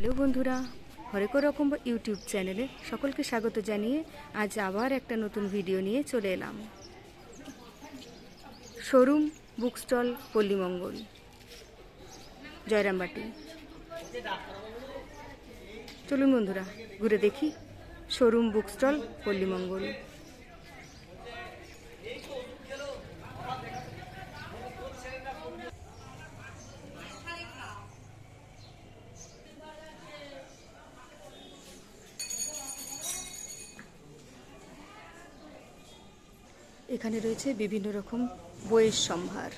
Hello বন্ধুরা, হরেক রকম ইউটিউব চ্যানেলে সকলকে স্বাগত জানিয়ে আজ আবার একটা নতুন ভিডিও নিয়ে চলে এলাম। Showroom book stall Pallimangal, Jayrambati. চলুন বন্ধুরা ঘুরে দেখি শোরুম বুক স্টল পল্লীমঙ্গল। এখানে রয়েছে বিভিন্ন রকম বইয়ের সম্ভার।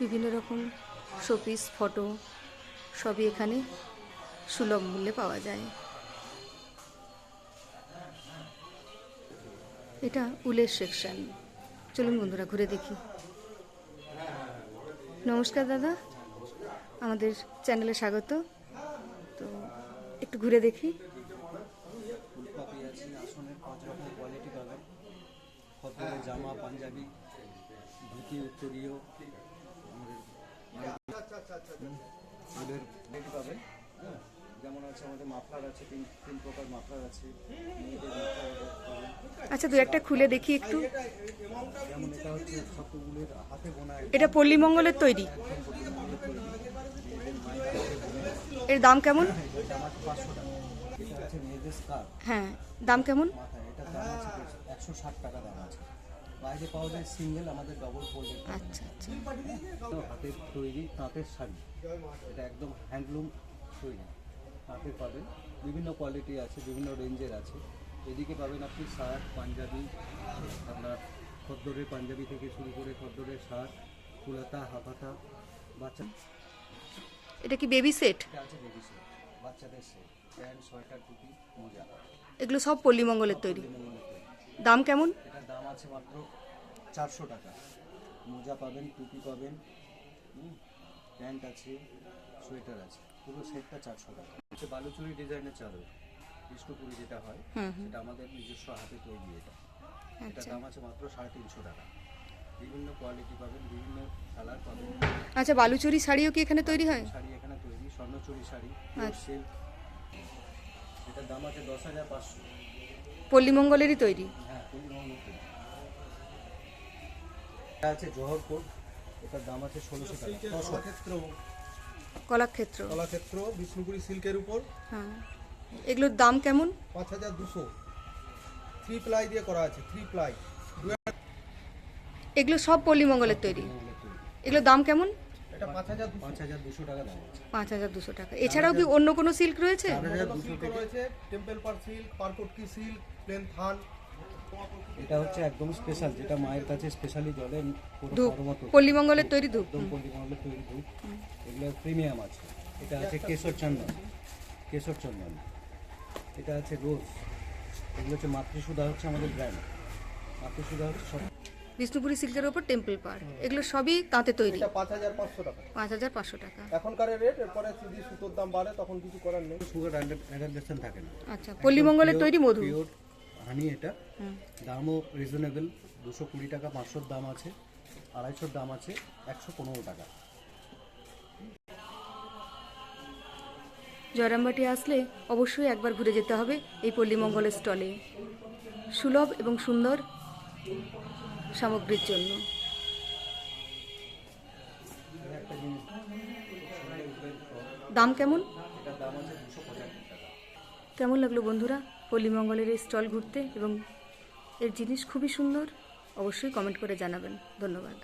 বিভিন্ন রকম শোপিস, ফটো সবই এখানে সুলভ মূল্যে পাওয়া যায়। এটা উলের সেকশন। চলুন বন্ধুরা ঘুরে দেখি। নমস্কার দাদা, আমাদের চ্যানেলে স্বাগত। তো একটু ঘুরে দেখি। ফুলকপি আছে, আসনের 5 রকম কোয়ালিটি পাবেন। খদ্দরের জামা, পাঞ্জাবি, ধুতি, উত্তরীয়, আমাদের কোয়ালিটি পাবেন। যেমন আছে আমাদের মাফলার আছে, তিন প্রকার মাফলার আছে। আচ্ছা, দু একটা খুলে দেখি একটু। যেমন এটা হচ্ছে ছাত্রগুলোর হাতে বোনা, এটা পল্লীমঙ্গলের তৈরি। এর দাম কেমন? এটা আমার 500 টাকা। এটা হচ্ছে মেয়েদের স্কার্ফ। হ্যাঁ, দাম কেমন? মাথায় এটার দাম আছে 160 টাকা দাম আছে। বাইরে পাওয়া যায় সিঙ্গেল, আমাদের ডবল ফোল্ডেড। আচ্ছা আচ্ছা। হাতের তৈরি তাঁতের শাড়ি, এটা একদম হ্যান্ডলুম তৈরি তাঁতের পাবেন। বিভিন্ন কোয়ালিটি আছে, বিভিন্ন রেঞ্জের আছে। এদিকে পাবেন আপনি শার্ট, পাঞ্জাবি, আপনার খদ্দরের পাঞ্জাবি থেকে শুরু করে খদ্দরের শার্ট, ফুলাতা, হাফাতা, বাচ্চা। এটা কি বেবি সেট? এটা আছে বেবি সেট, বাচ্চাদের সেট, প্যান্ট, সোয়েটার, টুপি, মোজা। এগুলো সব পল্লীমঙ্গলের তৈরি। পল্লীমঙ্গলের তৈরি। দাম কেমন? এটার দাম আছে মাত্র 400 টাকা। মোজা পাবেন, টুপি পাবেন, প্যান্ট আছে, সোয়েটার আছে, পুরো সেটটা 400 টাকা। হচ্ছে বালুচুরি ডিজাইনের চাদর, বিষ্ণুপুরি যেটা হয়, সেটা আমাদের নিজস্ব হাতে তৈরি। এটার দাম আছে মাত্র 350 টাকা। বিভিন্ন কোয়ালিটি পাবেন, বিভিন্ন কালার পাবেন। আচ্ছা, বালুচুরি শাড়িও কি এখানে তৈরি হয়? শাড়ি এখানে তৈরি, স্বর্ণচুরি শাড়ি, সিল্ক। এটার দাম আছে 10,500। পল্লীমঙ্গলেরই তৈরি? হ্যাঁ, পল্লীমঙ্গল তৈরি। এটা আছে জোহর কোট, এটার দাম আছে 1600 টাকা। কলাক্ষেত্র বিষ্ণুপুরি সিল্কের উপর। হ্যাঁ, এগুলোর দাম কেমন? 5200। 3 প্লাই দিয়ে করা আছে, 3 প্লাই। এগুলো সব পল্লীমঙ্গলের তৈরি। এগুলোর দাম কেমন? এটা 5200 টাকা দাম আছে। 5200 টাকা। এছাড়াও কি অন্য কোনো সিল্ক রয়েছে? 4200 সিল্ক রয়েছে, টেম্পল পার সিল্ক, পারকটকি সিল্ক, প্লেন থান। এটা হচ্ছে একদম স্পেশাল, যেটা মায়ের কাছে স্পেশালি জলে ধূপ, পল্লীমঙ্গলের তৈরি ধূপ। একদম পল্লীমঙ্গলের তৈরি ধূপ। এগুলো প্রিমিয়াম আছে। এটা আছে কেশর চন্দন। এটা আছে রোজ। এগুলো হচ্ছে মাতৃসুধা, হচ্ছে আমাদের ব্র্যান্ড। মাতৃসুধা হচ্ছে সব। বিষ্ণুপুরি সিল্কের উপর টেম্পল পার, এগুলো সবই তাঁতে তৈরি। এটা 5500 টাকা 5500 টাকা এখনকার রেট। এরপরে যদি সুতোর দাম বাড়ে তখন কিছু করার নেই। সুগার অ্যাডাল্টেশন থাকে না। আচ্ছা, পল্লীমঙ্গলের তৈরি মধু। পিওর হানি। এটা দামও রিজনেবল, 220 টাকা 500 দাম আছে, 250 দাম আছে, 115 টাকা। জয়রামবাটি আসলে অবশ্যই একবার ঘুরে যেতে হবে এই পল্লীমঙ্গলের স্টলে, সুলভ এবং সুন্দর সামগ্রীর জন্য। দাম কেমন? এটার দাম আছে 275 টাকা। কেমন লাগলো বন্ধুরা পল্লীমঙ্গলের এই স্টল ঘুরতে? এবং এর জিনিস খুবই সুন্দর। অবশ্যই কমেন্ট করে জানাবেন। ধন্যবাদ।